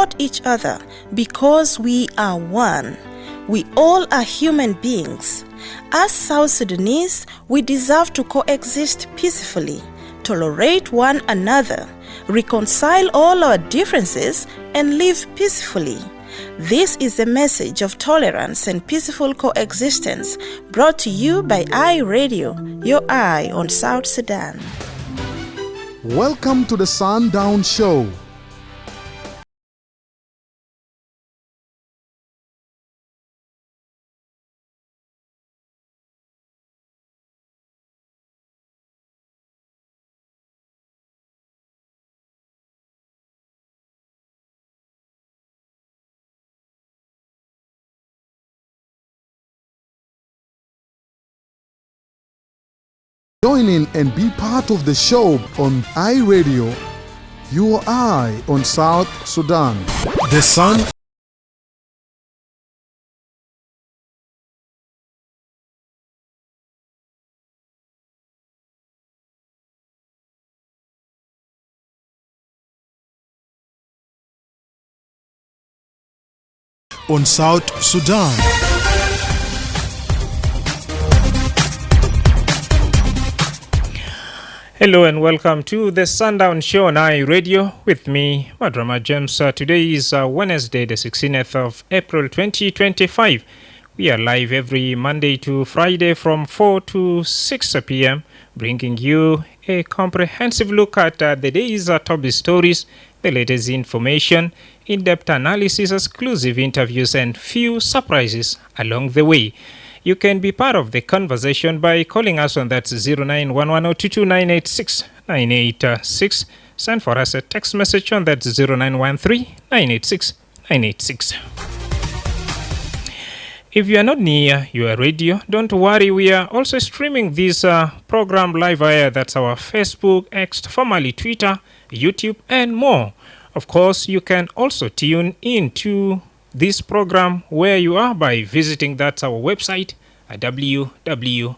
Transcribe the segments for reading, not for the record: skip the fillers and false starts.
support each other because we are one. We all are human beings. As South Sudanese, we deserve to coexist peacefully, tolerate one another, reconcile all our differences, and live peacefully. This is a message of tolerance and peaceful coexistence brought to you by iRadio, your eye on South Sudan. Welcome to the Sundown Show. Join in and be part of the show on iRadio, your eye on South Sudan. The Sun. On South Sudan. Hello and welcome to the Sundown Show on iRadio with me, Madrama James. Today is Wednesday, the 16th of April 2025. We are live every Monday to Friday from 4 to 6 p.m., bringing you a comprehensive look at the day's top stories, the latest information, in-depth analysis, exclusive interviews, and few surprises along the way. You can be part of the conversation by calling us on that 0911-22986-986. Send for us a text message on that 0913-986-986. If you are not near your radio, don't worry. We are also streaming this program live via that's our Facebook, X, formerly Twitter, YouTube, and more. Of course, you can also tune in to this program where you are by visiting that's our website at www.iradio.org.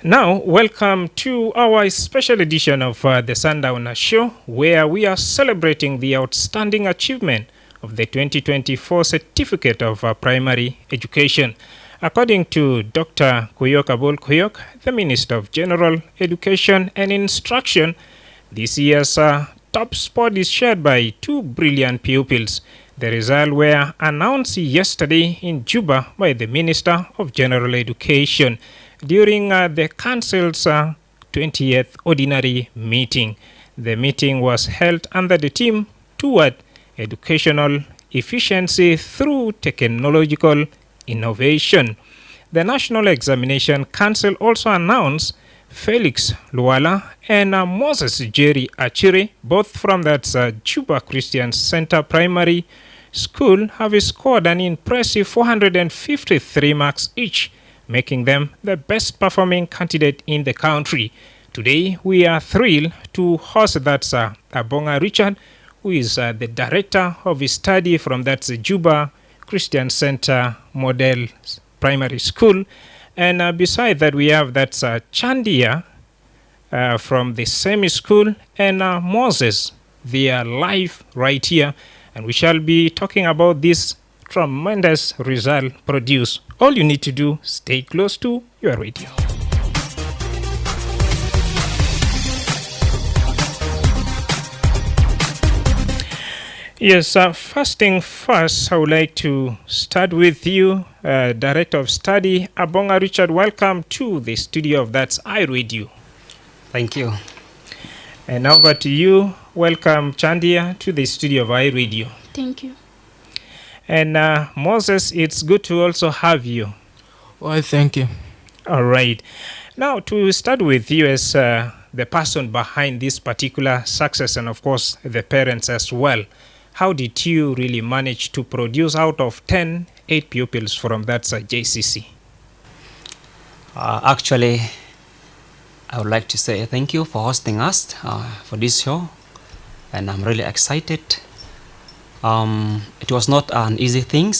Now, welcome to our special edition of the Sundown Show, where we are celebrating the outstanding achievement of the 2024 Certificate of Primary Education. According to Dr. Kuyok Abol Kuyok, the Minister of General Education and Instruction, this year's top spot is shared by two brilliant pupils. The results were announced yesterday in Juba by the Minister of General Education during the Council's 20th Ordinary Meeting. The meeting was held under the theme toward educational efficiency through technological innovation. The National Examination Council also announced Felix Luala and Moses Jerry Achire, both from that Juba Christian Center Primary School, have scored an impressive 453 marks each, making them the best performing candidate in the country. Today, we are thrilled to host that's Abonga Richard, who is the director of study from that Juba Christian Center Model Primary School. And beside that, we have that's Chanida from the same school, and Moses. They are live right here, and we shall be talking about this tremendous result produced. All you need to do, stay close to your radio. Yes, first thing first, I would like to start with you, Director of Study, Abonga Richard. Welcome to the studio of That's iRadio. Thank you. And over to you. Welcome, Chandia, to the studio of iRadio. Thank you. And Moses, it's good to also have you. Why, thank you. All right. Now, to start with you as the person behind this particular success, and of course, the parents as well. How did you really manage to produce out of 10, 8 pupils from that JCC? Actually, I would like to say thank you for hosting us for this show, and I'm really excited. It was not an easy thing,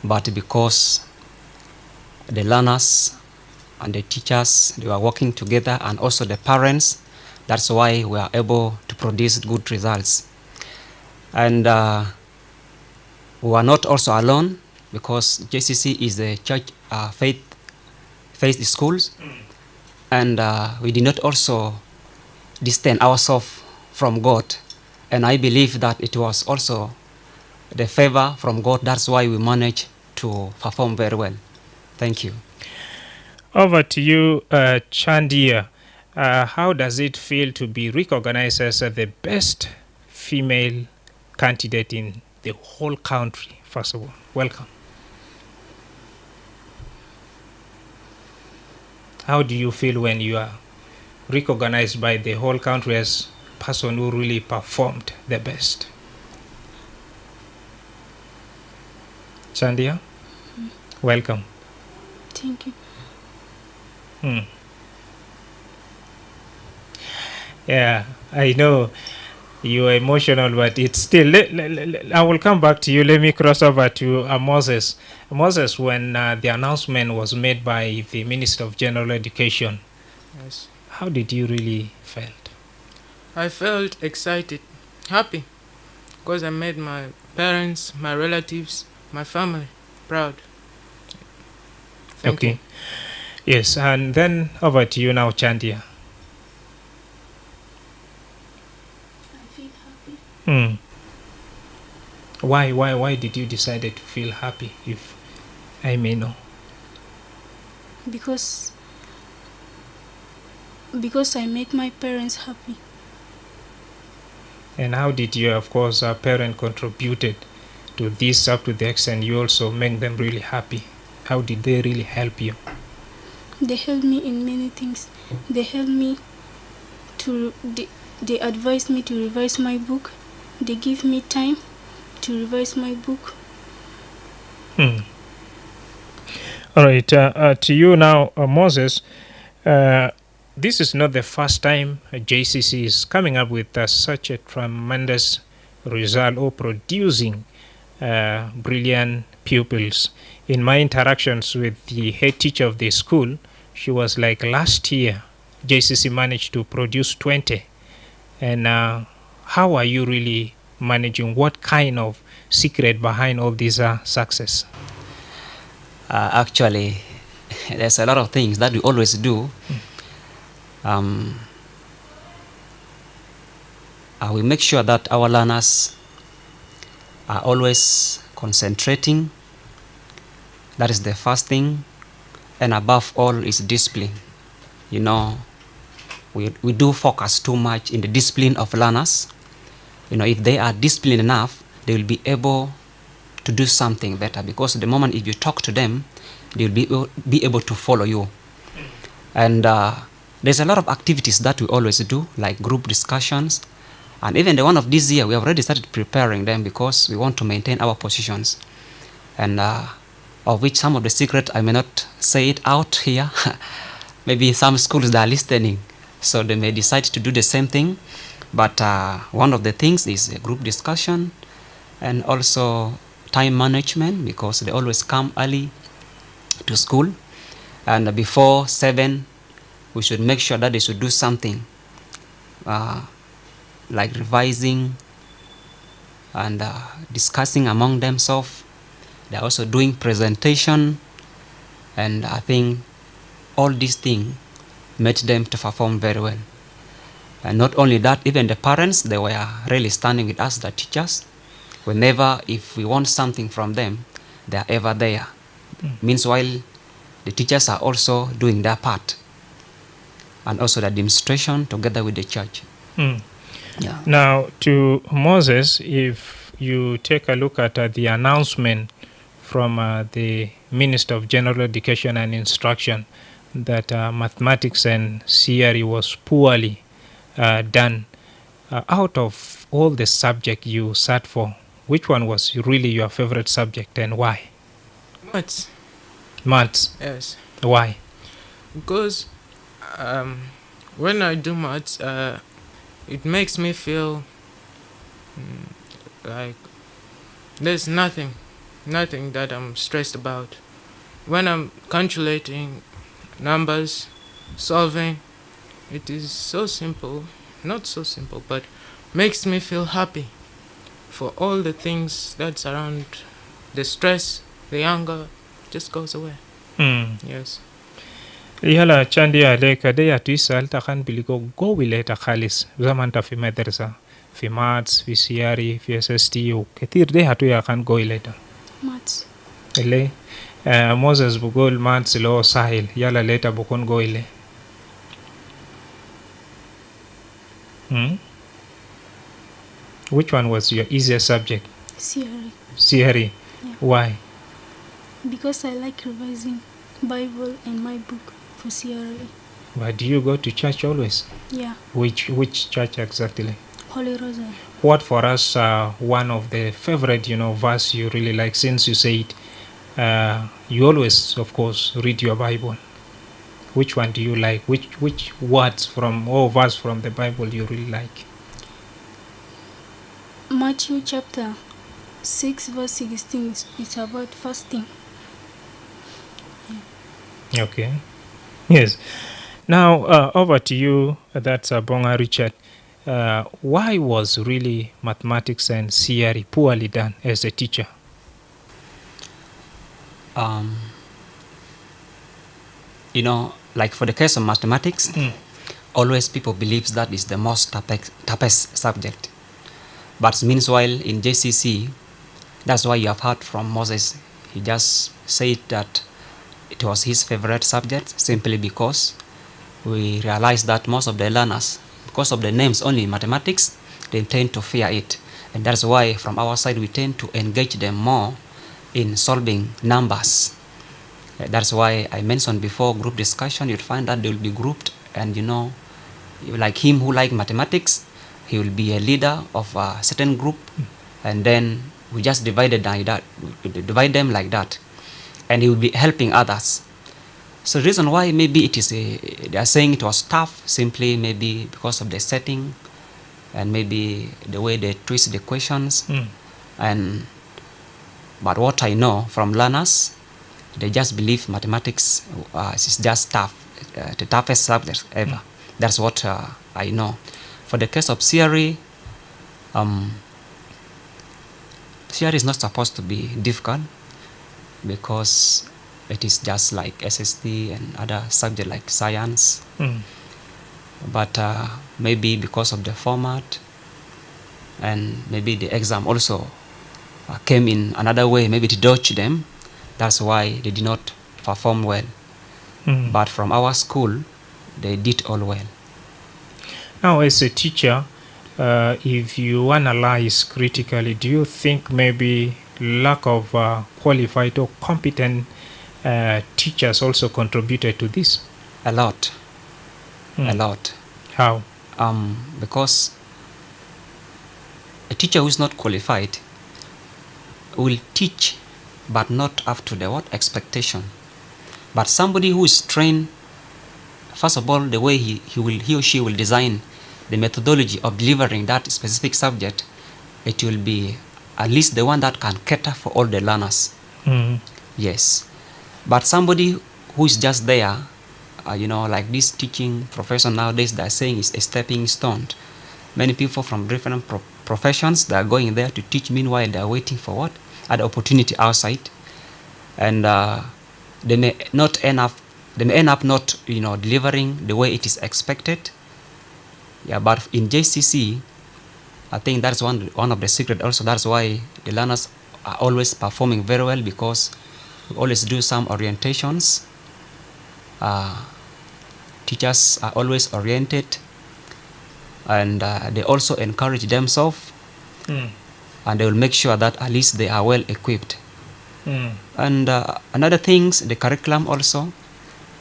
but because the learners and the teachers, they were working together, and also the parents. That's why we are able to produce good results. And we are not also alone, because JCC is a church faith schools, and we did not also distance ourselves from God. And I believe that it was also the favor from God. That's why we managed to perform very well. Thank you. Over to you, Chanida. How does it feel to be recognized as the best female candidate in the whole country? First of all, welcome. How do you feel when you are recognized by the whole country as a person who really performed the best? Chandia, welcome. Thank you. Yeah, I know you are emotional, but it's still. I will come back to you. Let me cross over to Moses. Moses, when the announcement was made by the Minister of General Education, Yes. how did you really felt? I felt excited, happy, because I made my parents, my relatives, my family proud. Thank you. Yes, and then over to you now, Chandia. I feel happy. Why did you decide to feel happy, if I may know? Because I make my parents happy. And how did you, of course, parent contributed to this up to the extent you also make them really happy? How did they really help you? They help me in many things. They help me to, they advise me to revise my book. They give me time to revise my book. All right, to you now, Moses. This is not the first time JCC is coming up with such a tremendous result or producing brilliant pupils. In my interactions with the head teacher of the school, she was like, last year JCC managed to produce 20. And how are you really managing? What kind of secret behind all this success? Actually, there's a lot of things that we always do. We make sure that our learners are always concentrating. That is the first thing. And above all is discipline. You know, we do focus too much in the discipline of learners. You know, if they are disciplined enough, they will be able to do something better, because the moment if you talk to them, they will be able to follow you. And there's a lot of activities that we always do, like group discussions. And even the one of this year, we have already started preparing them, because we want to maintain our positions. And of which some of the secret, I may not say it out here. Maybe some schools that are listening, so they may decide to do the same thing. But one of the things is a group discussion, and also time management, because they always come early to school. And before 7, we should make sure that they should do something like revising and discussing among themselves. They're also doing presentation, and I think all these things made them to perform very well. And not only that, even the parents, they were really standing with us, the teachers. Whenever, if we want something from them, they are ever there. Meanwhile, the teachers are also doing their part, and also the administration together with the church. Yeah. Now, to Moses, if you take a look at the announcement from the Minister of General Education and Instruction that mathematics and CRE was poorly done, out of all the subjects you sat for, which one was really your favorite subject, and why? Maths. Maths? Yes. Why? Because when I do maths, it makes me feel like there's nothing that I'm stressed about. When I'm calculating, numbers, solving. It is so simple, not so simple, but makes me feel happy for all the things that surround the stress, the anger, just goes away. Yes. Yala chandi aleka de ya tuisal takan biliko go wileta khalis zaman ta fi madrasa fi maths fi CRE fi SSTU ketir de hatu ya kan go ileta Maths. ele Moses bugol maths lo sahil yala leta bukon go ile Which one was your easiest subject? CRE. CRE. Yeah. Why? Because I like revising Bible and my book for CRE. But do you go to church always? Yeah. Which church exactly? Holy Rosary. What for us one of the favorite verse you really like, since you said you always of course read your Bible? Which one do you like? Which words from or verse from the Bible you really like? Matthew chapter 6 verse 16 is about fasting. Okay. Yes. Now over to you. That's Abonga Richard. Why was really mathematics and CRE poorly done as a teacher? Like for the case of mathematics, always people believes that is the most toughest subject. But meanwhile, in JCC, that's why you have heard from Moses. He just said that it was his favorite subject simply because we realized that most of the learners, because of the names only in mathematics, they tend to fear it. And that's why from our side we tend to engage them more in solving numbers. That's why I mentioned before group discussion, you'll find that they will be grouped, and like him who like mathematics, he will be a leader of a certain group, and then we just divide them like that, and he will be helping others. So the reason why maybe it is they are saying it was tough, simply maybe because of the setting and maybe the way they twist the questions. But what I know from learners, they just believe mathematics is just tough, the toughest subject ever. That's what I know. For the case of CRE, CRE is not supposed to be difficult because it is just like SST and other subjects like science. But maybe because of the format and maybe the exam also came in another way, maybe to dodge them. That's why they did not perform well. But from our school, they did all well. Now, as a teacher, if you analyze critically, do you think maybe lack of qualified or competent teachers also contributed to this? A lot. A lot. How? Because a teacher who is not qualified will teach, but not up to the expectation. But somebody who is trained, first of all, the way he or she will design the methodology of delivering that specific subject, it will be at least the one that can cater for all the learners. Yes. But somebody who is just there, like this teaching profession nowadays, they're saying is a stepping stone. Many people from different professions, they are going there to teach. Meanwhile, they are waiting for what? An opportunity outside. And they may end up not delivering the way it is expected. Yeah, but in JCC, I think that's one of the secret also. That's why the learners are always performing very well, because we always do some orientations. Teachers are always oriented, and they also encourage themselves, and they will make sure that at least they are well equipped. And another things, the curriculum also,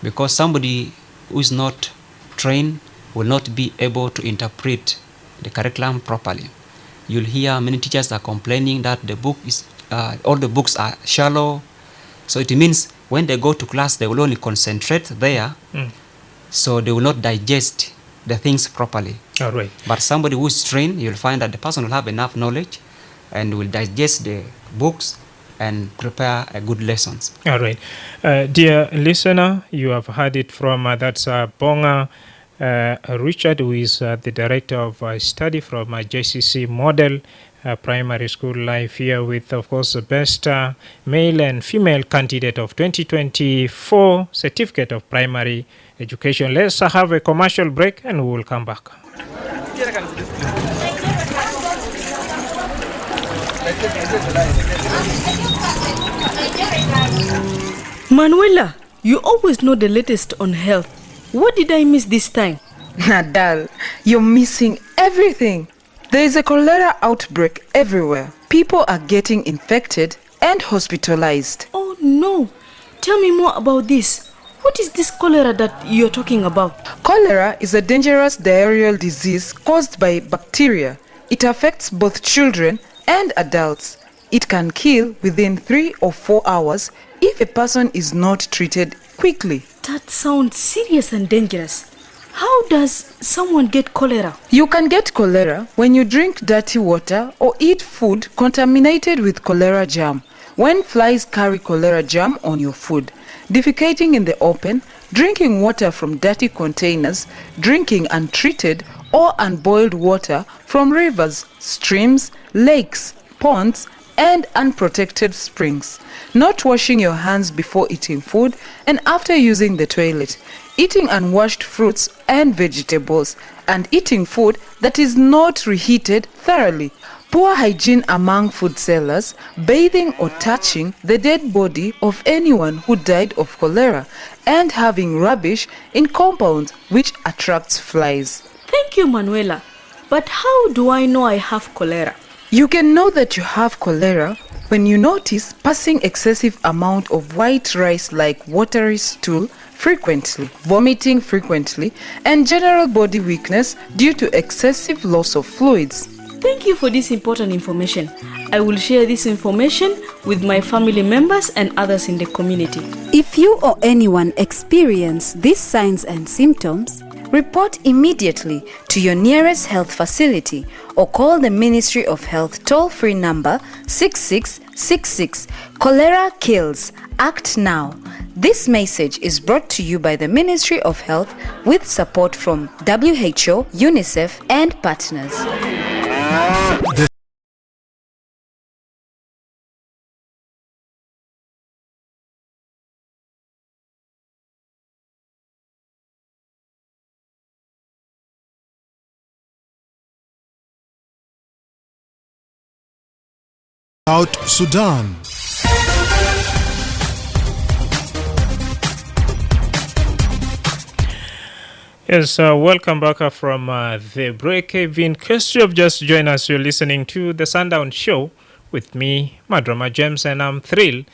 because somebody who is not trained will not be able to interpret the curriculum properly. You'll hear many teachers are complaining that the book is all the books are shallow. So it means when they go to class, they will only concentrate there, so they will not digest the things properly. All right. But somebody who is trained, you'll find that the person will have enough knowledge and will digest the books and prepare good lessons. All right. Dear listener, you have heard it from that's Abonga Richard, who is the director of study from JCC Model Primary School Life, here with, of course, the best male and female candidate of 2024 Certificate of Primary Education. Let's have a commercial break and we will come back. Manuela, you always know the latest on health. What did I miss this time? Nadal, you're missing everything. There is a cholera outbreak everywhere. People are getting infected and hospitalized. Oh no! Tell me more about this. What is this cholera that you're talking about? Cholera is a dangerous diarrheal disease caused by bacteria. It affects both children and adults. It can kill within 3 or 4 hours if a person is not treated quickly. That sounds serious and dangerous. How does someone get cholera? You can get cholera when you drink dirty water or eat food contaminated with cholera germ. When flies carry cholera germ on your food, defecating in the open, drinking water from dirty containers, drinking untreated or unboiled water from rivers, streams, lakes, ponds, and unprotected springs, not washing your hands before eating food and after using the toilet, eating unwashed fruits and vegetables, and eating food that is not reheated thoroughly, poor hygiene among food sellers, bathing or touching the dead body of anyone who died of cholera, and having rubbish in compounds which attracts flies. Thank you, Manuela. But how do I know I have cholera? You can know that you have cholera when you notice passing excessive amount of white rice like watery stool frequently, vomiting frequently, and general body weakness due to excessive loss of fluids. Thank you for this important information. I will share this information with my family members and others in the community. If you or anyone experience these signs and symptoms, report immediately to your nearest health facility or call the Ministry of Health toll-free number 6666. Cholera kills. Act now. This message is brought to you by the Ministry of Health with support from WHO, UNICEF, and partners. South Sudan. Yes, welcome back from the break. In case you have just joined us, you're listening to the Sundown Show with me, Madrama James, and I'm thrilled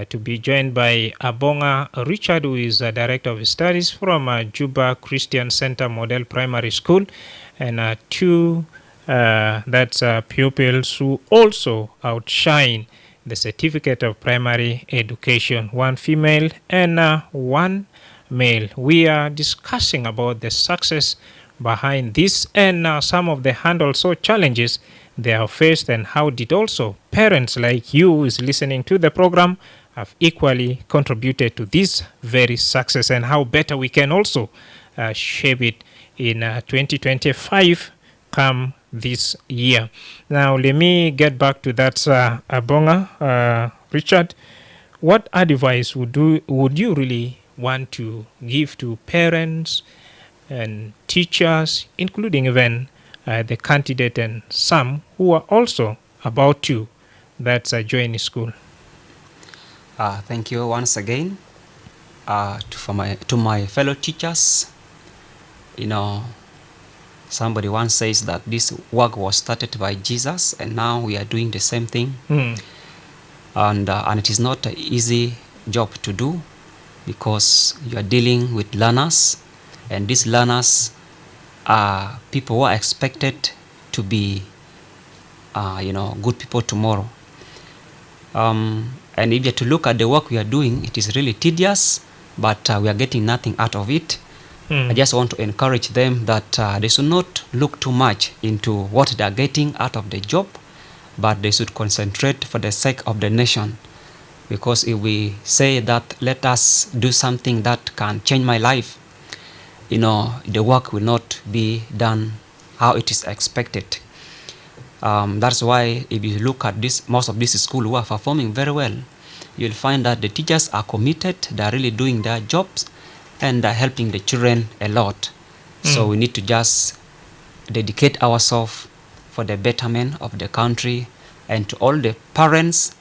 to be joined by Abonga Richard, who is Director of Studies from Juba Christian Center Model Primary School, and two pupils who also outshine the Certificate of Primary Education, one female and one male. We are discussing about the success behind this and some of the handles or challenges they have faced, and how did also parents like you who is listening to the program have equally contributed to this very success, and how better we can also shape it in 2025 come this year. Now let me get back to that, Abonga Richard. What advice would you really want to give to parents and teachers, including even the candidate and some who are also about to join school? Thank you once again to my fellow teachers. You know, somebody once says that this work was started by Jesus, and now we are doing the same thing. And it is not an easy job to do, because you are dealing with learners, and these learners are people who are expected to be, good people tomorrow. And if you have to look at the work we are doing, it is really tedious, but we are getting nothing out of it. I just want to encourage them that they should not look too much into what they are getting out of the job, but they should concentrate for the sake of the nation. Because if we say that let us do something that can change my life, the work will not be done how it is expected. That's why if you look at most of these schools who are performing very well, you'll find that the teachers are committed, they are really doing their jobs, and they're helping the children a lot. So we need to just dedicate ourselves for the betterment of the country. And to all the parents,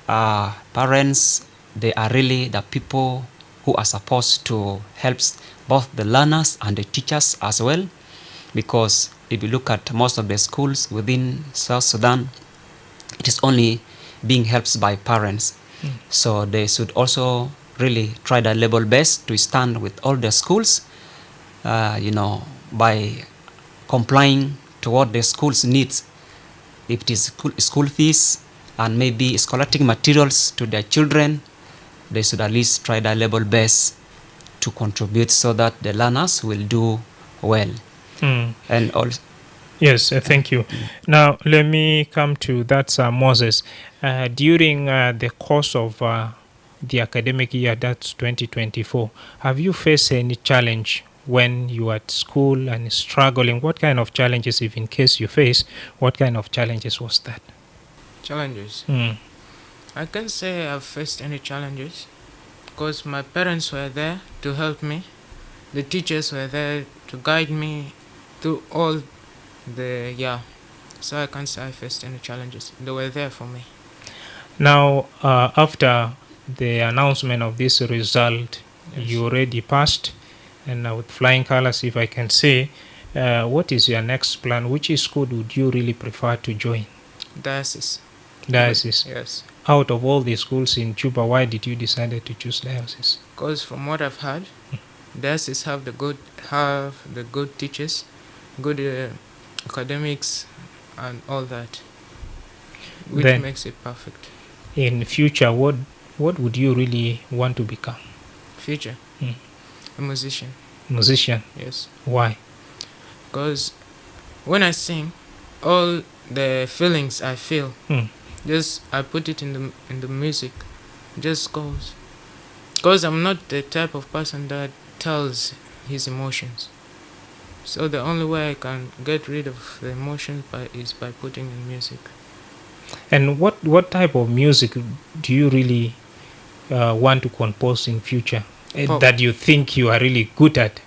they are really the people who are supposed to help both the learners and the teachers as well. Because if you look at most of the schools within South Sudan, it is only being helped by parents. So they should also really try their level best to stand with all the schools, by complying to what the schools needs. If it is school fees and maybe scholastic materials to their children, they should at least try their level best to contribute so that the learners will do well. And also, yes, thank you. Now, let me come to that, Moses. During the course of the academic year, that's 2024, have you faced any challenge when you were at school and struggling? What kind of challenges, if in case you face, what kind of challenges was that? Challenges? I can't say I've faced any challenges because my parents were there to help me. The teachers were there to guide me through all so I can't say I faced any challenges. They were there for me. Now, after the announcement of this result, you already passed, and with flying colors, if I can say, what is your next plan? Which school would you really prefer to join? Diocese. Yes. Out of all the schools in Juba, why did you decide to choose Diocese? Because from what I've heard, Diocese have the good teachers, good academics, and all that, which then, makes it perfect. In future, what would you really want to become? Future? A musician. Musician? Yes. Why? Because when I sing, all the feelings I feel, just I put it in the music, just goes. Because I'm not the type of person that tells his emotions. So the only way I can get rid of the emotions is by putting in music. And what type of music do you really want to compose in future that you think you are really good at?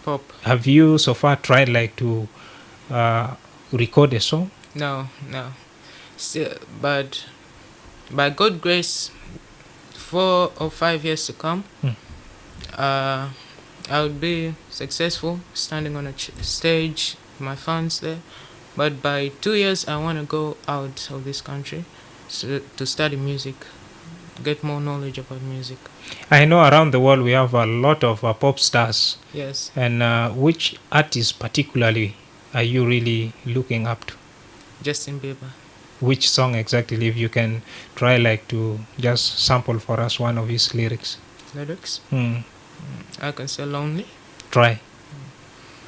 Pop. Have you so far tried to record a song? No. Still, but by God's grace, 4 or 5 years to come, I would be successful standing on a stage, my fans there. But by 2 years, I want to go out of this country to study music, get more knowledge about music. I know around the world we have a lot of pop stars. Yes. And which artist particularly are you really looking up to? Justin Bieber. Which song exactly, if you can try to just sample for us one of his lyrics? Lyrics? I can say Lonely. Try.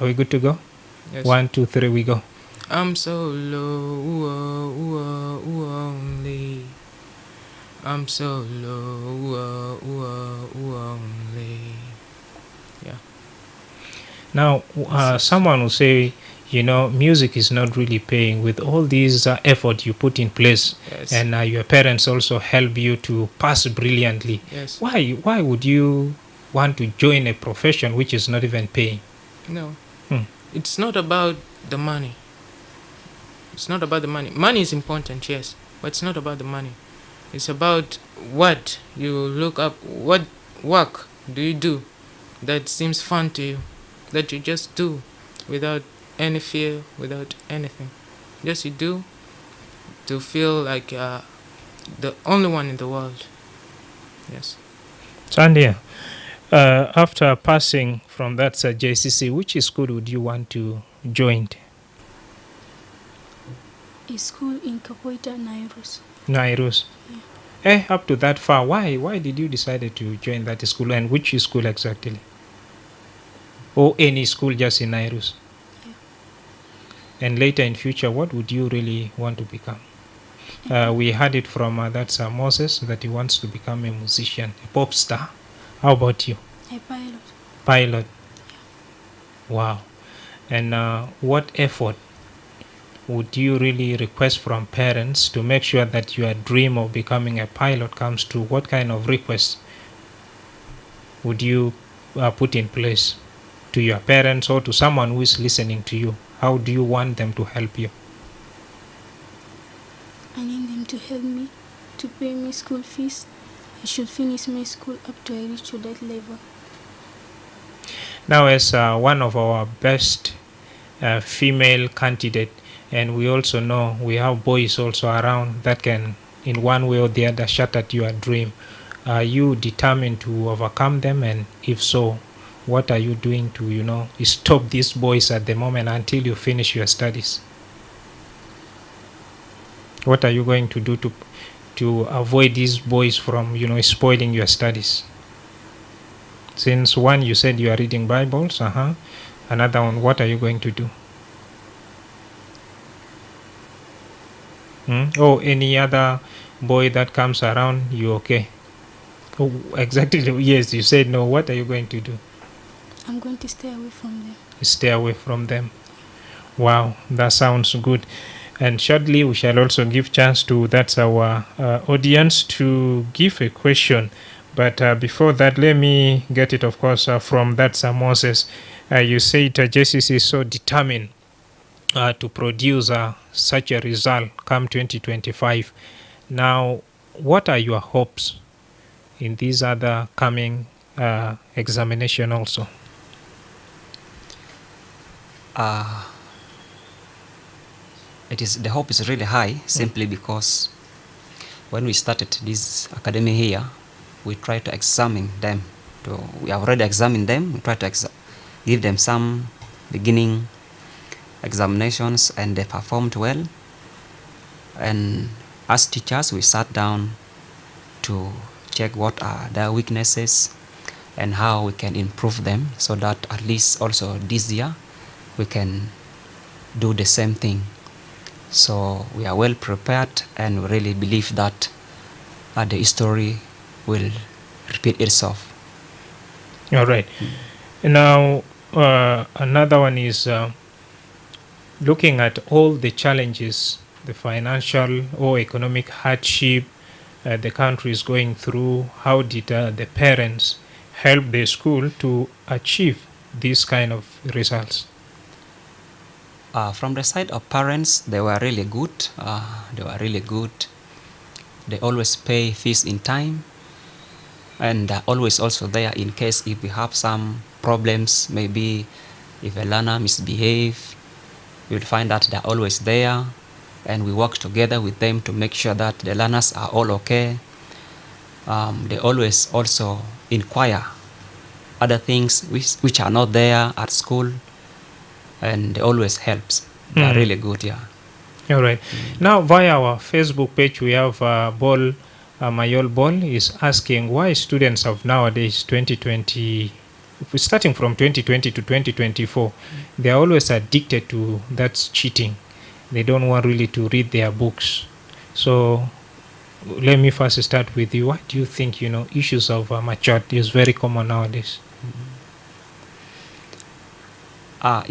Are we good to go? Yes. 1, 2, 3, we go. I'm so lonely. I'm so lonely. Yeah. Now, someone will say, music is not really paying with all these effort you put in place. Yes. And your parents also help you to pass brilliantly. Yes. Why would you want to join a profession which is not even paying? No. It's not about the money. It's not about the money. Money is important, yes, but it's not about the money. It's about what you look up, what work do you do that seems fun to you, that you just do without any fear, without anything. Just you do to feel like the only one in the world. Yes. Chanida, after passing from that JCC, which school would you want to join? A school in Kapoita, Nairus. Nairus. Yeah. Up to that far, why did you decide to join that school, and which school exactly? Or any school just in Nairus? Yeah. And later in future, what would you really want to become? We heard it from that's Moses that he wants to become a musician, a pop star. How about you? A pilot. Pilot. Wow. And what effort would you really request from parents to make sure that your dream of becoming a pilot comes true? What kind of requests would you put in place to your parents or to someone who is listening to you? How do you want them to help you? I need them to help me to pay me school fees. I should finish my school up to I reach to that level. Now, as one of our best female candidate, and we also know we have boys also around that can, in one way or the other, shut at your dream. Are you determined to overcome them? And if so, what are you doing to, stop these boys at the moment until you finish your studies? What are you going to do to avoid these boys from, spoiling your studies? Since one, you said you are reading Bibles, another one, what are you going to do? Oh, any other boy that comes around, you okay? Oh, exactly, yes, you said no. What are you going to do? I'm going to stay away from them. Stay away from them. Wow, that sounds good. And shortly, we shall also give chance to our audience to give a question. But before that, let me get it, of course, from Moses. You said JCC is so determined to produce such a result come 2025. Now, what are your hopes in these other coming examination also? The hope is really high, simply because when we started this academy here, we try to examine them. We have already examined them. We try to give them some beginning examinations, and they performed well. And as teachers, we sat down to check what are their weaknesses and how we can improve them, so that at least also this year we can do the same thing. So we are well prepared, and we really believe that the history will repeat itself. All right. Now, another one is looking at all the challenges, the financial or economic hardship the country is going through. How did the parents help the school to achieve these kind of results? From the side of parents, they were really good. They always pay fees in time, and they're always also there in case if we have some problems. Maybe if a learner misbehave, you'll find that they're always there, and we work together with them to make sure that the learners are all okay. They always also inquire other things which are not there at school, and they always helps. They're really good, yeah. All right. Now, via our Facebook page, we have Bol Mayol Bol is asking why students of nowadays, 2020, if we're starting from 2020 to 2024, they are always addicted to that's cheating. They don't want really to read their books. So let me first start with you. What do you think, issues of maturity is very common nowadays? Let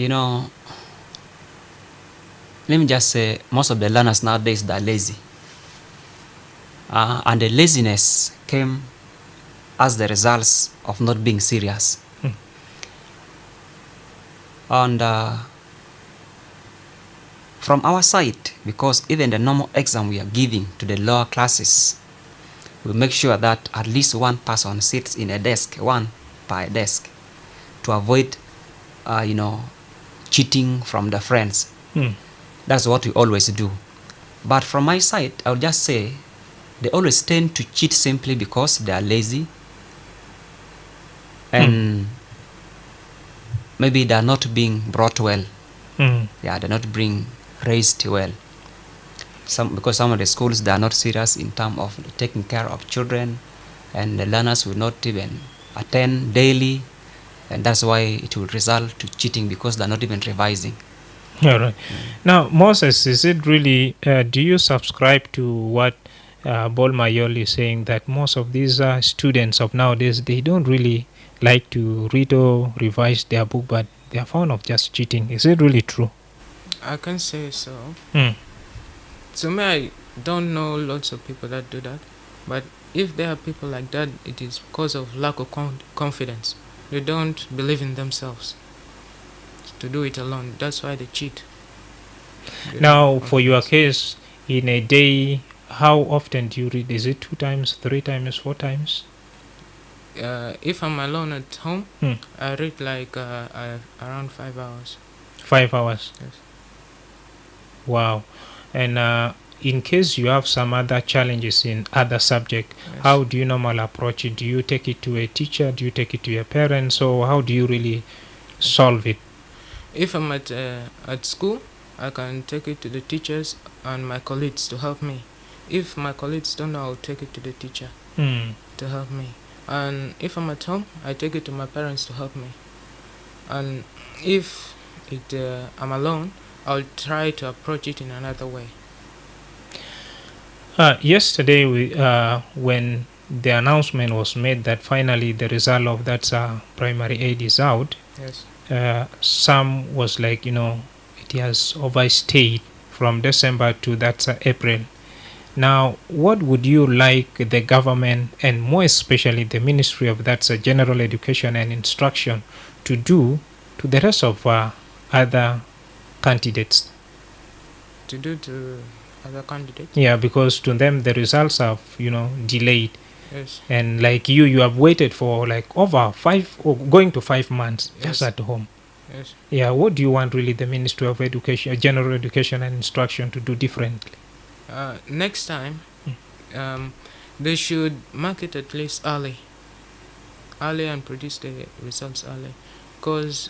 me just say, most of the learners nowadays, they're lazy. And the laziness came as the results of not being serious. And from our side, because even the normal exam we are giving to the lower classes, we make sure that at least one person sits in a desk, one per desk, to avoid, cheating from the friends. That's what we always do. But from my side, I would just say they always tend to cheat simply because they are lazy, and maybe they are not being brought well. Yeah, they're not being raised well. Because some of the schools, they are not serious in terms of taking care of children, and the learners will not even attend daily, and that's why it will result to cheating, because they're not even revising. All right. Now, Moses, is it really, do you subscribe to what Bol Mayol is saying, that most of these students of nowadays, they don't really like to read or revise their book, but they are fond of just cheating? Is it really true? I can say so. Hmm. To me, I don't know lots of people that do that, but if there are people like that, it is because of lack of confidence. They don't believe in themselves to do it alone. That's why they cheat. Now, for your case, in a day, how often do you read? Is it 2 times, 3 times, 4 times? If I'm alone at home, Hmm. I read like around 5 hours. 5 hours. Yes. Wow. And in case you have some other challenges in other subject, Yes. how do you normally approach it? Do you take it to a teacher? Do you take it to your parents? Or how do you really solve it? If I'm at school, I can take it to the teachers and my colleagues to help me. If my colleagues don't know, I'll take it to the teacher to help me. And if I'm at home, I take it to my parents to help me. And if I'm alone, I'll try to approach it in another way. Yesterday, when the announcement was made that finally the result of that primary aid is out, Yes. some was like, it has overstayed from December to that April. Now, what would you like the government, and more especially the Ministry of General Education and Instruction, to do to the rest of other candidates? To do to other candidates? Yeah, because to them the results have, delayed. Yes. And like you have waited for like over 5 or going to 5 months just Yes. at home. Yes. Yeah, what do you want really the Ministry of Education, General Education and Instruction to do differently? Next time, they should market at least early and produce the results early, because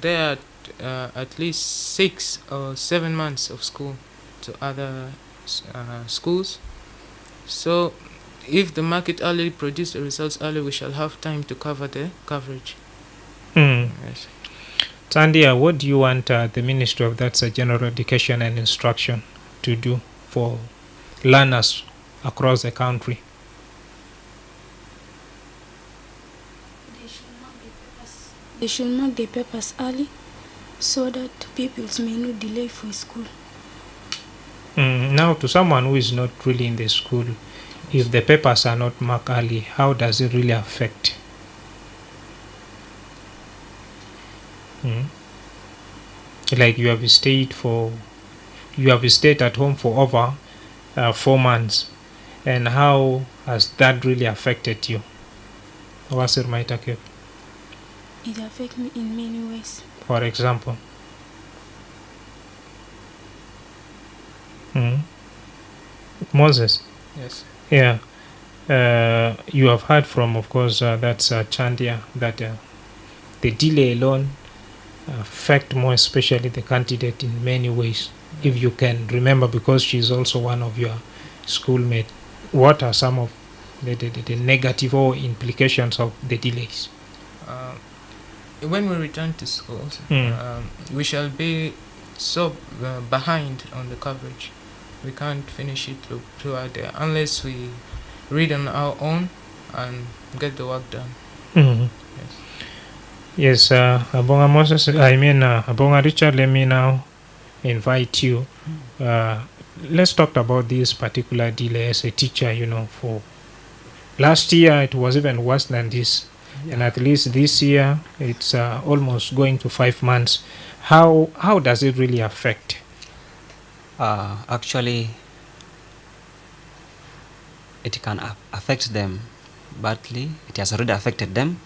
there are at least 6 or 7 months of school to other schools. So if the market early, produce the results early, we shall have time to cover the coverage. Yes. Chanida, what do you want the Ministry of General Education and Instruction to do for learners across the country? They should mark the papers early so that pupils may not delay for school. Now, to someone who is not really in the school, if the papers are not marked early, how does it really affect? Like you have stayed at home for over 4 months, and how has that really affected you? Wasir Maitakeb, It affects me in many ways. for example. Moses. Yes. Yeah. You have heard from, of course, that's Chandia, that the delay alone affect more especially the candidate in many ways. If you can remember, because she's also one of your schoolmates, what are some of the negative or implications of the delays? When we return to schools, we shall be so behind on the coverage. We can't finish it throughout there unless we read on our own and get the work done. Yes, Abonga Moses, Abonga Richard, let me now invite you. Let's talk about this particular delay as a teacher, for last year it was even worse than this. And at least this year it's almost going to 5 months. How does it really affect? Actually, it can affect them badly. It has already affected them.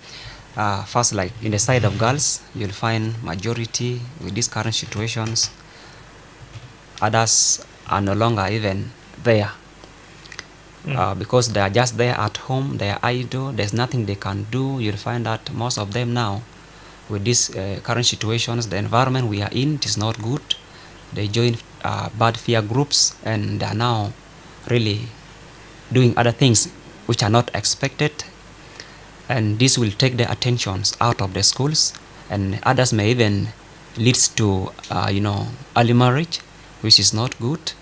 First, like in the side of girls, you'll find majority with these current situations, others are no longer even there. Because they are just there at home, they are idle, there's nothing they can do. You'll find that most of them now, with these current situations, the environment we are in, it is not good. They join bad fear groups, and they are now really doing other things which are not expected, and this will take their attentions out of the schools, and others may even leads to early marriage, which is not good.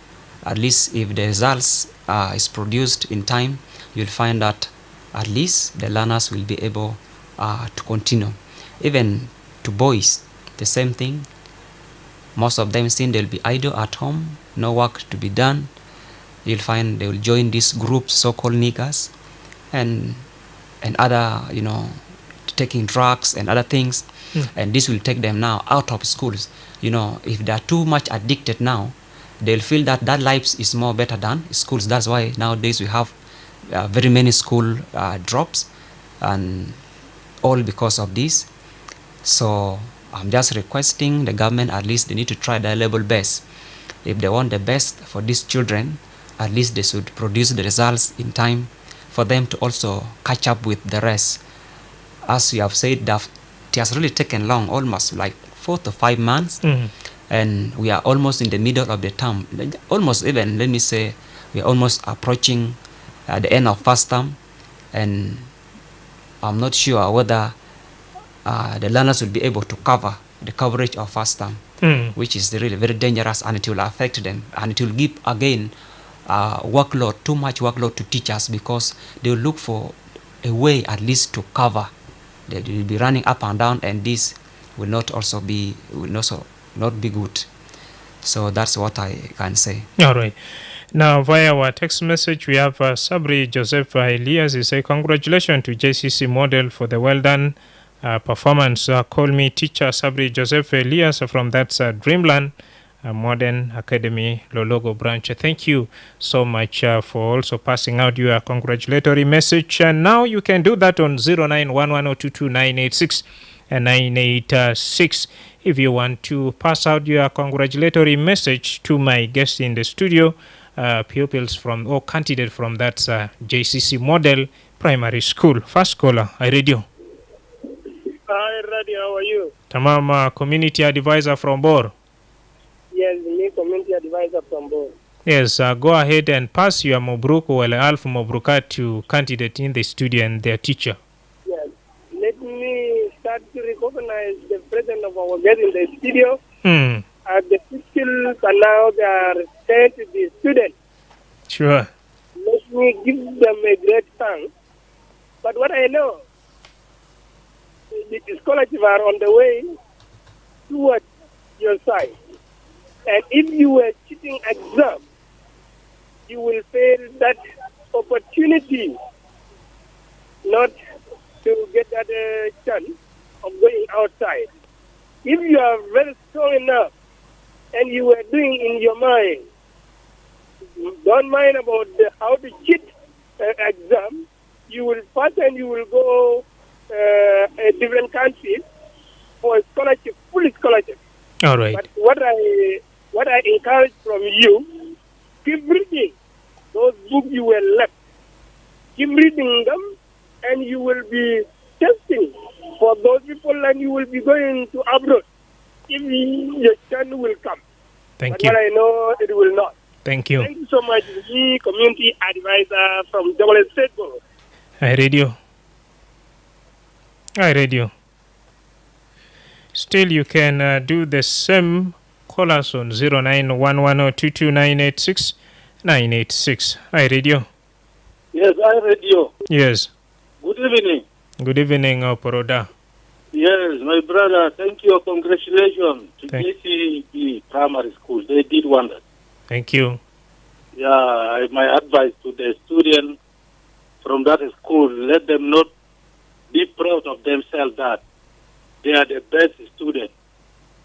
At least if the results is produced in time, you'll find that at least the learners will be able to continue. Even to boys, the same thing. Most of them, since they'll be idle at home, no work to be done, you'll find they will join these groups, so-called niggers, and other, taking drugs and other things. And this will take them now out of schools. If they are too much addicted now, they'll feel that life is more better than schools. That's why nowadays we have very many school drops, and all because of this. So I'm just requesting the government, at least they need to try their level best. If they want the best for these children, at least they should produce the results in time for them to also catch up with the rest. As you have said, that it has really taken long, almost like 4 to 5 months, and we are almost in the middle of the term. Almost, even, let me say, we are almost approaching the end of first term, and I'm not sure whether the learners will be able to cover the coverage of first term, which is really very dangerous, and it will affect them, and it will give again too much workload to teachers, because they will look for a way at least to cover. They will be running up and down, and this will not be good. So that's what I can say. All right. Now, via our text message, we have Sabri Joseph Elias. He says, congratulations to JCC Model for the well done performance. Call me teacher Sabri Joseph Elias from that's Dreamland Modern Academy Lologo branch. Thank you so much for also passing out your congratulatory message. And now you can do that on 0911022986 and 986 if you want to pass out your congratulatory message to my guest in the studio, pupils from or candidate from that JCC Model Primary School. First caller, I read you. Hi, Radi, how are you? Tamam, community advisor from Bor. Yes, me, community advisor from Bor. Yes, go ahead and pass your Mobruk or Alf Mobrukat to candidate in the studio and their teacher. Yes, let me start to recognize the presence of our guests in the studio. The pupils are now they are sent to the students. Sure. Let me give them a great thanks. But what I know, the scholarships are on the way towards your side. And if you were cheating exam, you will fail that opportunity not to get that chance of going outside. If you are very strong enough and you were doing in your mind, don't mind about how to cheat exam, you will pass and you will go a different country for a scholarship, full scholarship. All right. But what I encourage from you, keep reading those books you were left. Keep reading them, and you will be testing for those people, and you will be going to abroad. If your chance will come. Thank you. But what I know, it will not. Thank you. Thank you so much, the community advisor from Double State Board. I read you. Still, you can do the same. Call us on 0911022986 I read you. Yes, I read you. Yes. Good evening. Good evening, Poroda. Yes, my brother, thank you. Congratulations to JCB Primary School. They did wonders. Thank you. Yeah, my advice to the students from that school, let them not be proud of themselves that they are the best students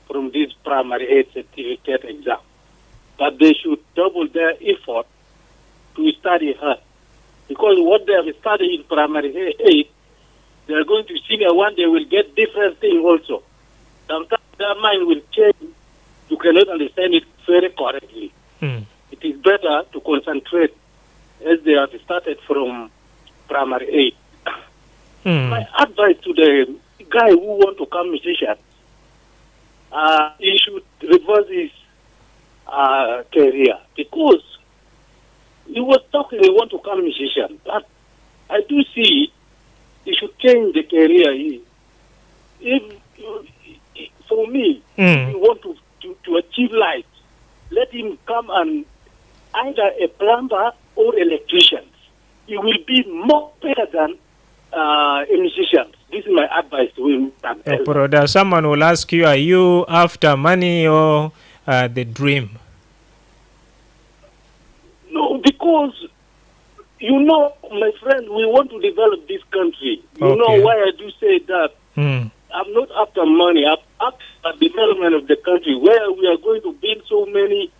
from this primary 8 certificate exam. But they should double their effort to study hard. Because what they have studied in primary 8, they are going to senior one, they will get different things also. Sometimes their mind will change. You cannot understand it very correctly. It is better to concentrate as they have started from primary 8. My advice to the guy who want to become musician, he should reverse his career, because he was talking he want to become musician, but I do see he should change the career. If for me, if you want to achieve life, let him come and either a plumber or electrician. He will be more better than a musician. This is my advice to him. Brother, someone will ask you, are you after money or the dream? No, because, you know, my friend, we want to develop this country. You know why I do say that? I'm not after money. I'm after development of the country, where we are going to build so many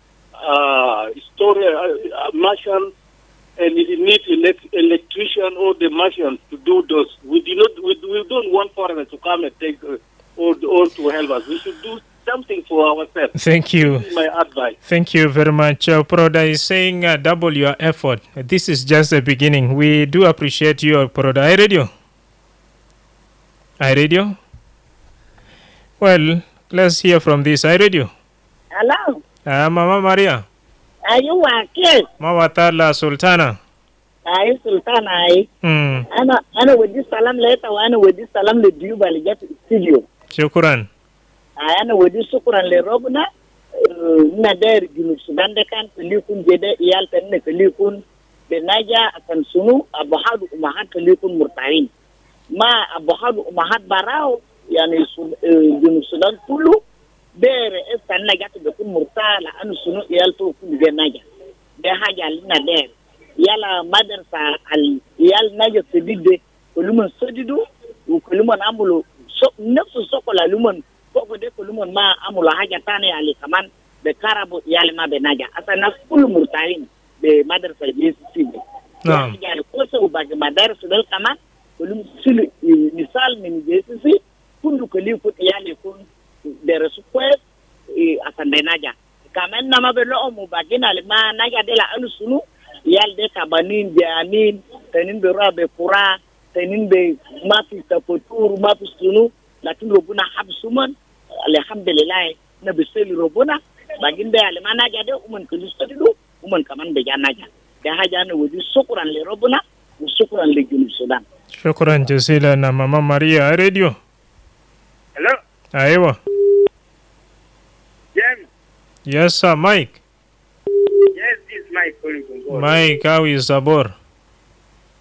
machines, and it needs electrician or the machines to do those. We don't want foreigners to come and take or to help us. We should do something for ourselves. Thank you. This is my advice. Thank you very much. Proda is saying double your effort. This is just the beginning. We do appreciate you, Proda. iRadio? Well, let's hear from this iRadio. Hello? Mama Maria. Are you working? Mama Tala Sultana. Ay Sultana ay. Ana with salam later, ana with salam le Juba le get studio. Shukran. Ana with shukran le robna. Na der ginu Sudan de kan pelikun jede iyal tenne pelikun benaja akan sunu abahadu umahat pelikun murtain. Ma abahadu umahat barau yani ginu Sudan tulu bere estanna gatu bekun murtala anu sunu iyal to kun benaja. De haja lina der. Yala madrasa al yal naja sedide kulumun sodidu kulumun amulo nafsu sokola lumun koko de kulumun ma amulo haja tane ali kaman be karabu yal ma be naja asana kulu murtain be madrasa yesibe yal koso ba madrasa dal kaman kulum sul misal min yesisi kundu kalifu yal kun de resukwes asan be naja kamen na ma be lo mu bagina le ma naja de la anusunu yal de kabanin janin tenin be rabe kura tenin be mafi tapotur mafi sunu lakin robuna habsuman alhamdulillah na biseli robuna bagin be alemana jade uman kulistudu uman kaman be janaja da haja ne wudi shukran le robuna shukran le Junub Sudan. Shukran jazila na Mama Maria Radio. Hello? Aiwa. James. Yes sir, Mike. Yes, this is Mike calling from God. Mike, how is Sabor?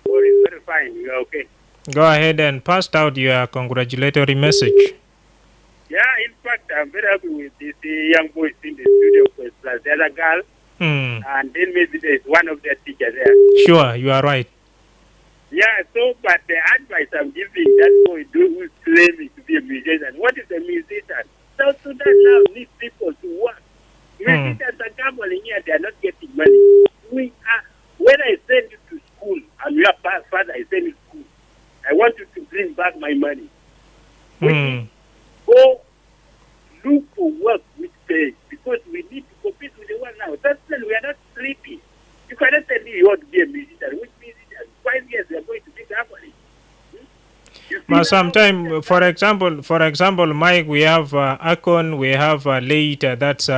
God is very fine. You are okay. Go ahead and pass out your congratulatory message. Yeah, in fact, I'm very happy with this young boys in the studio plus the other girl. And then maybe there's one of their teachers there. Sure, you are right. Yeah, so, but the advice I'm giving that boy who's claiming to be a musician, what is a musician? South Sudan now needs people to work. Musicians are gambling here, they are not getting money. When I send you to school, and your father I send you to school, I want you to bring back my money. Go look for work which pays, because we need to compete with the world now. That's why we are not sleepy. You cannot tell me you want to be a musician. Which musician? 5 years they are going to be gambling. But sometimes, for example, Mike, we have Akon, we have late, that's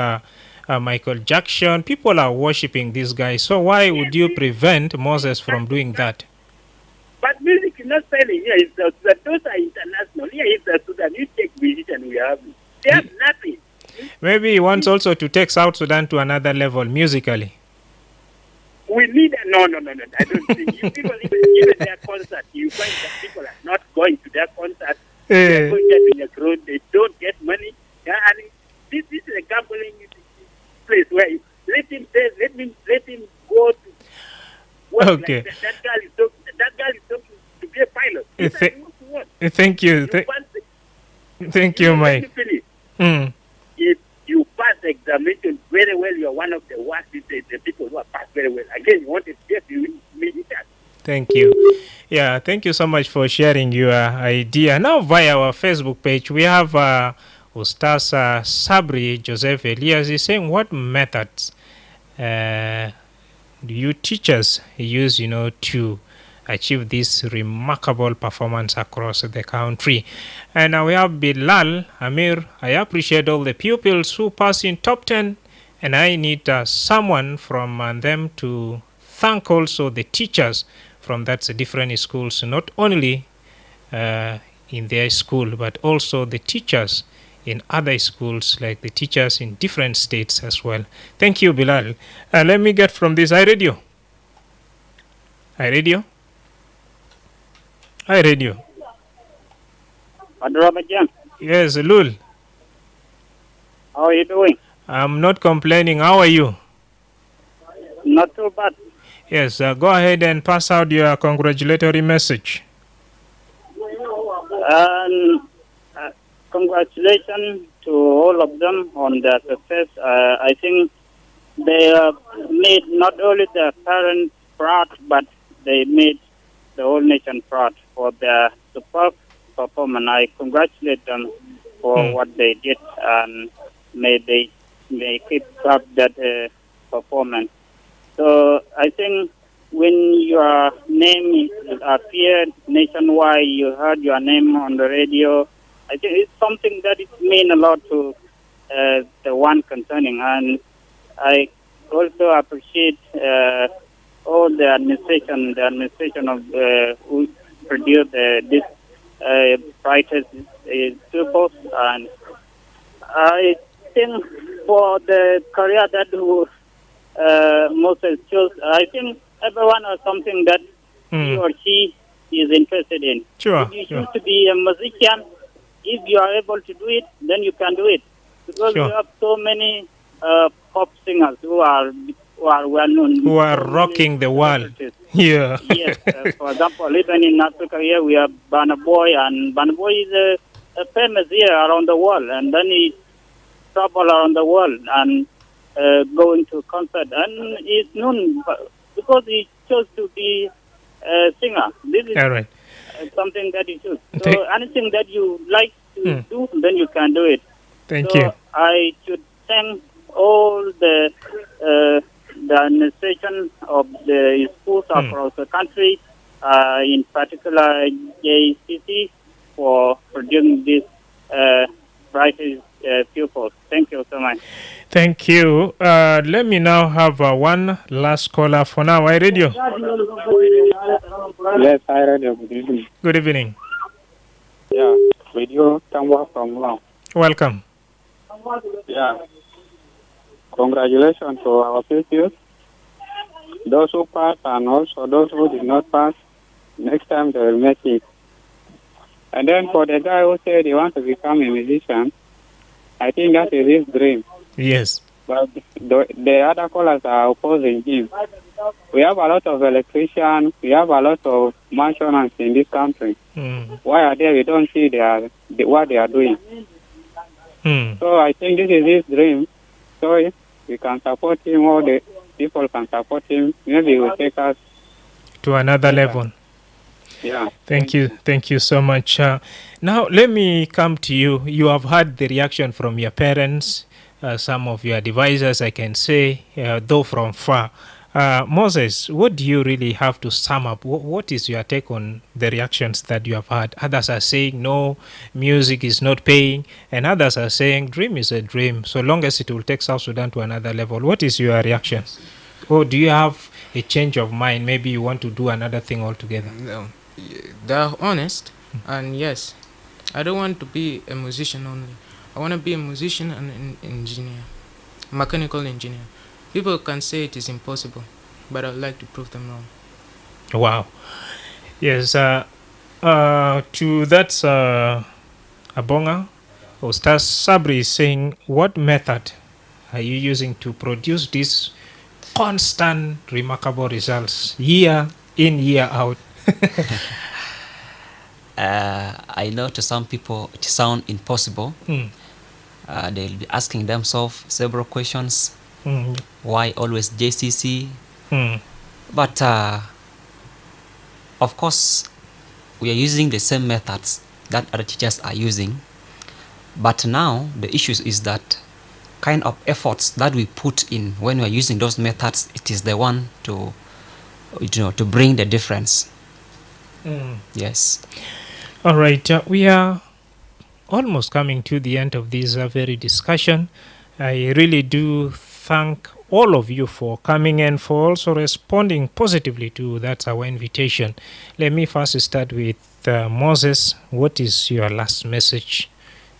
Michael Jackson. People are worshipping this guy. So why would you prevent Moses from doing that? But music is not selling here. Those are international. Here is the Sudan. You take musician we have. They have nothing. Maybe he wants also to take South Sudan to another level musically. We need no. I don't think you people even their concert. You find that people are not going to their concert. They are going to get in the they don't get money. And this is a gambling place where let him go to work. Okay. Like that girl is talking to be a pilot. Thank you. Thank you, Mike. If you pass the examination very well, you are one of the worst the people who are passed very well. Again, you want to get you that. Thank you. Yeah, thank you so much for sharing your idea. Now, via our Facebook page, we have Ustaz Sabri Joseph Elias is saying, what methods do you teachers use, to achieve this remarkable performance across the country? And now we have Bilal Amir. I appreciate all the pupils who pass in top 10, and I need someone from them to thank also the teachers from that different schools, not only in their school, but also the teachers in other schools, like the teachers in different states as well. Thank you, Bilal. Let me get from this. Hi, radio. Hi, radio. Hi, radio. Madrama James. Yes, Lul. How are you doing? I'm not complaining. How are you? Not too bad. Yes, go ahead and pass out your congratulatory message. Congratulations to all of them on their success. I think they made not only their parents proud, but they made the whole nation proud for their superb performance. I congratulate them for what they did, and may they keep up that performance. So I think when your name appeared nationwide, you heard your name on the radio, I think it's something that it means a lot to the one concerning. And I also appreciate all the administration of who produced this brightest pupils. And I think for the career that Moses chose, I think everyone has something that he or she is interested in. Sure. If you choose to be a musician, if you are able to do it, then you can do it. Because we have so many pop singers who are well known. Who are rocking the world. Yeah. Yes. For example, even in Africa here, we have Burna Boy, and Burna Boy is famous here around the world. And then he travel around the world and going to concert, and he's known because he chose to be a singer. This is something that he chose. So anything that you like to do, then you can do it. Thank you. I should thank all the administration of the schools across the country, in particular JCC, for producing this brightest pupils. Thank you so much. Thank you. Let me now have one last caller for now. Hi, radio. Yes, hi, radio. Good evening. Good evening. Yeah, radio Tangwa from Wow. Welcome. Yeah. Congratulations to our pupils. Those who passed and also those who did not pass, next time they will make it. And then for the guy who said he wants to become a musician, I think that is his dream. Yes. But the other callers are opposing him. We have a lot of electricians, we have a lot of merchants in this country. Why are they? We don't see what they are doing. So I think this is his dream. So if we can support him, or the people can support him, maybe it will take us to another level. Yeah. Thank you so much. Now, let me come to you. You have had the reaction from your parents, some of your advisors, I can say, though from far. Moses, what do you really have to sum up? What is your take on the reactions that you have had? Others are saying, no, music is not paying, and others are saying, dream is a dream, so long as it will take South Sudan to another level. What is your reaction? Or do you have a change of mind? Maybe you want to do another thing altogether? No. They're honest, and yes, I don't want to be a musician only. I want to be a musician and an engineer, mechanical engineer. People can say it is impossible, but I'd like to prove them wrong. Wow. Yes, to that, Abonga, Ustaz Sabri is saying, what method are you using to produce these constant, remarkable results, year in, year out? I know to some people it sounds impossible. They'll be asking themselves several questions. Why always JCC? But of course, we are using the same methods that other teachers are using. But now the issue is that kind of efforts that we put in when we are using those methods, it is the one to bring the difference. Yes. All right. We are almost coming to the end of this very discussion. I really do thank all of you for coming and for also responding positively to that our invitation. Let me first start with Moses. What is your last message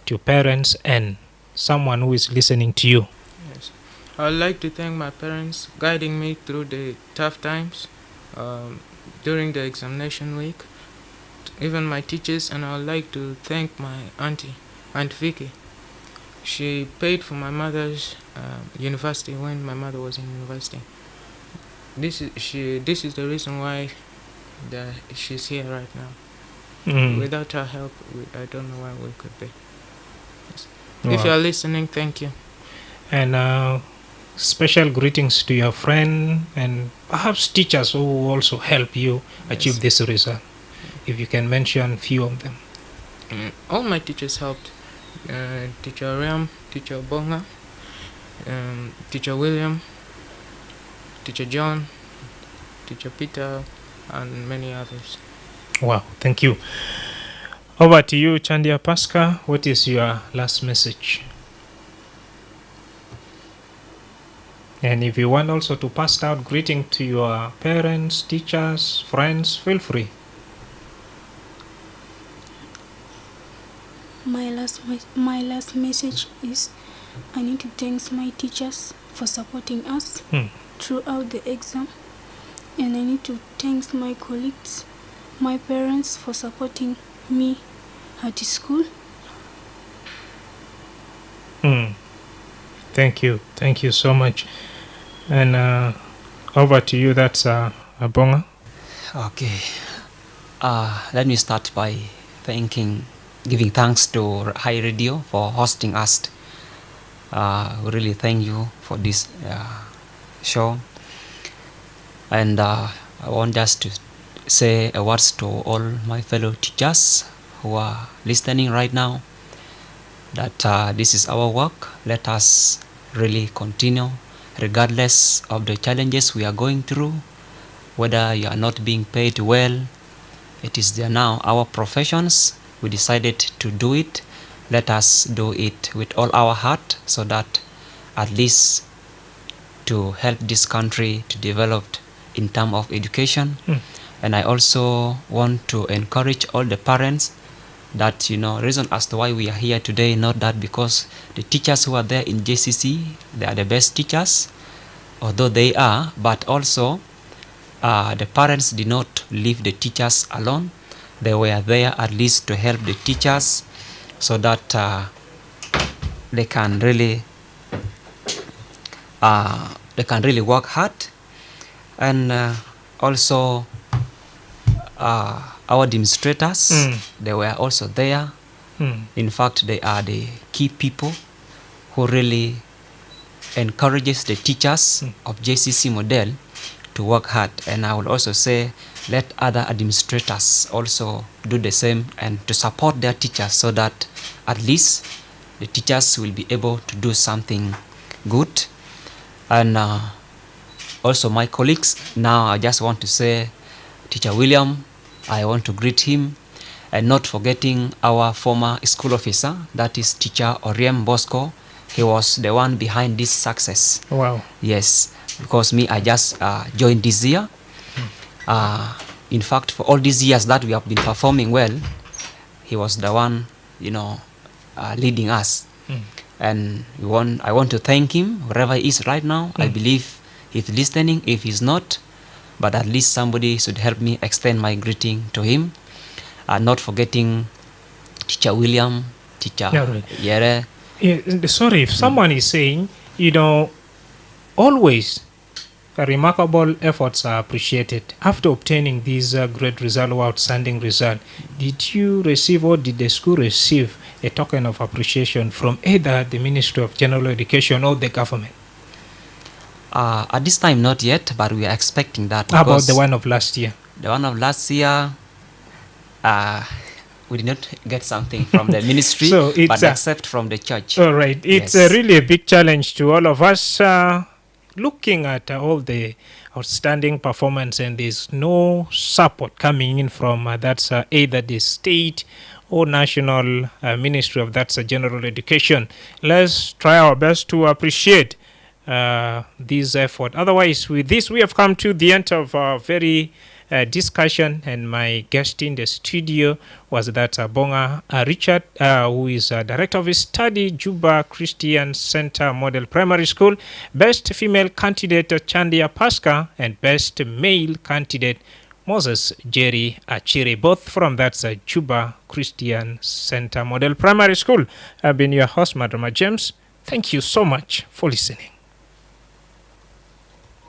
to parents and someone who is listening to you. Yes. I'd like to thank my parents guiding me through the tough times during the examination week, even my teachers, and I'd like to thank my auntie, Aunt Vicky. She paid for my mother's university when my mother was in university. This is the reason why she's here right now. Without her help, I don't know where we could be. Yes. Wow. If you are listening, thank you. And special greetings to your friend and perhaps teachers who also help you achieve this result. If you can mention a few of them. All my teachers helped. Teacher Ram, Teacher Abonga, Teacher William, Teacher John, Teacher Peter, and many others. Wow, thank you. Over to you, Chanida Paska. What is your last message? And if you want also to pass out greeting to your parents, teachers, friends, feel free. My last message is I need to thank my teachers for supporting us throughout the exam, and I need to thank my colleagues, my parents for supporting me at school. Thank you so much. And over to you, that's Abonga. Okay. Let me start by giving thanks to High Radio for hosting us. We really thank you for this show. And I want just to say a words to all my fellow teachers who are listening right now, that this is our work. Let us really continue regardless of the challenges we are going through, whether you are not being paid well. It is there now our professions. We decided to do it. Let us do it with all our heart, so that at least to help this country to develop in terms of education. And I also want to encourage all the parents that, reason as to why we are here today, not that because the teachers who are there in JCC, they are the best teachers, although they are, but also the parents did not leave the teachers alone. They were there at least to help the teachers, so that they can really work hard. And also our demonstrators, they were also there. In fact, they are the key people who really encourages the teachers of JCC Mdoel to work hard. And I will also say, let other administrators also do the same and to support their teachers, so that at least the teachers will be able to do something good. And also my colleagues, now I just want to say, Teacher William, I want to greet him, and not forgetting our former school officer, that is Teacher Oriem Bosco. He was the one behind this success. Wow. Yes, because I just joined this year. In fact, for all these years that we have been performing well, he was the one, leading us. And I want to thank him wherever he is right now. I believe he's listening. If he's not, but at least somebody should help me extend my greeting to him. Not forgetting Teacher William, Teacher Yere. Sorry, if someone is saying, always remarkable efforts are appreciated. After obtaining these great result or outstanding result, did you receive, or did the school receive, a token of appreciation from either the Ministry of General Education or the government? At this time, not yet, but we are expecting that. How about the one of last year? The one of last year, we did not get something from the ministry, but except from the church. All right. It's really a big challenge to all of us. Looking at all the outstanding performance, and there's no support coming in from that's either the state or national ministry of that's general education. Let's try our best to appreciate this effort. Otherwise, with this, we have come to the end of our very discussion, and my guest in the studio was that Abonga Richard, who is Director of Study, Juba Christian Center Model Primary School, Best Female Candidate Chanida Paska, and Best Male Candidate Moses Jerry Achire, both from that Juba Christian Center Model Primary School. I've been your host, Madrama James. Thank you so much for listening.